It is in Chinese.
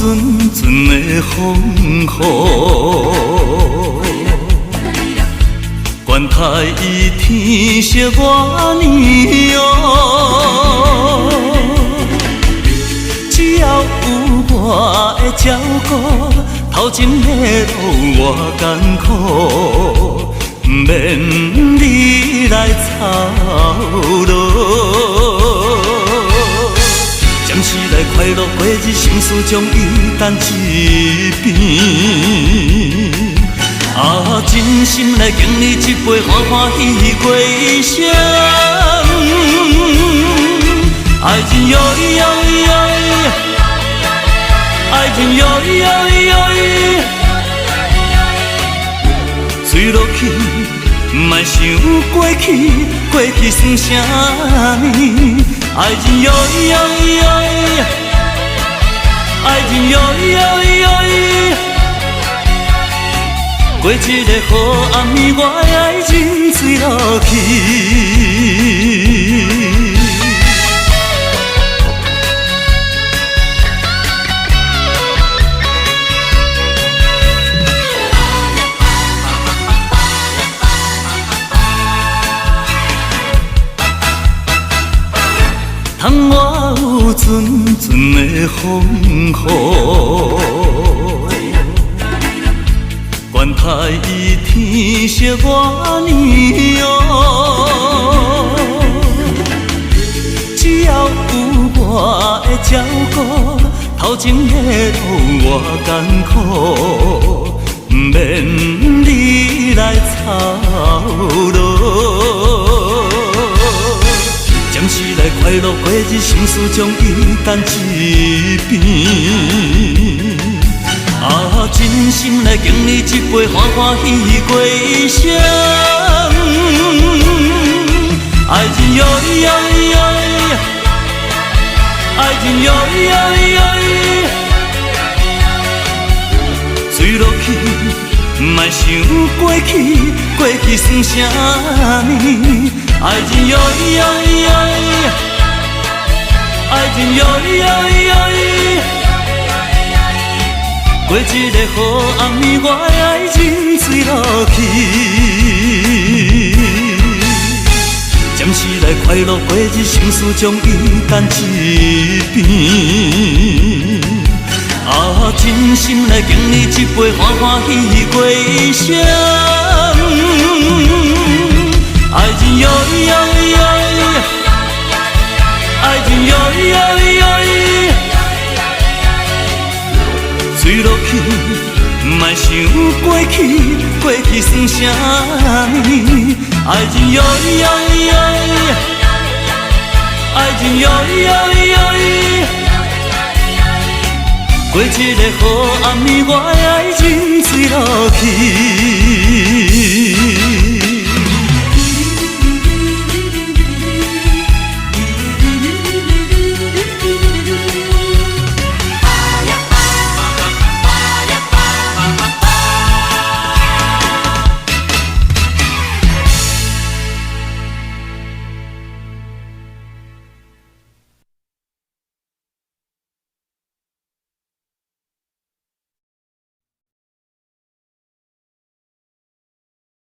阵阵的风雨，管他伊天色偌呢哦，只要有我的照顾，头前的路我艰苦，免你来操劳。暂时来快乐过日，心事将伊等一边。啊，真心来敬你一杯欢欢喜喜过一生。爱情哟咿哟咿哟咿，爱情哟咿哟咿哟咿，水落去，莫想过去，过去算啥呢？爱情哟咿哟咿哟咿，爱情哟咿哟咿哟咿，过一个好暗暝，我的爱情坠落去。窗外有阵阵的风雨，管他伊天色偌呢哦，只要有我的照顾，头前的路我艰苦，免你来操劳。暂时来快乐过日，心事将伊等一边。啊，真心来敬你一杯欢欢喜喜过一生。爱情哟咿哟咿哟咿，爱情哟咿哟咿哟咿，水落去，莫想过去，过去算啥呢？爱情哟咿哟咿哟咿，爱情哟咿哟咿哟咿，过一个好暗暝，我的爱情坠落去。暂时来快乐过日，心事将伊等一边。啊，真心来敬你一杯欢欢喜喜过一生。爱情哟咿哟咿哟咿，爱情哟咿哟咿哟咿，水落去，莫想过去，过去算啥呢？爱情哟咿哟咿哟咿，爱情哟咿哟咿哟咿，过一个好暗暝，我的爱情坠落去。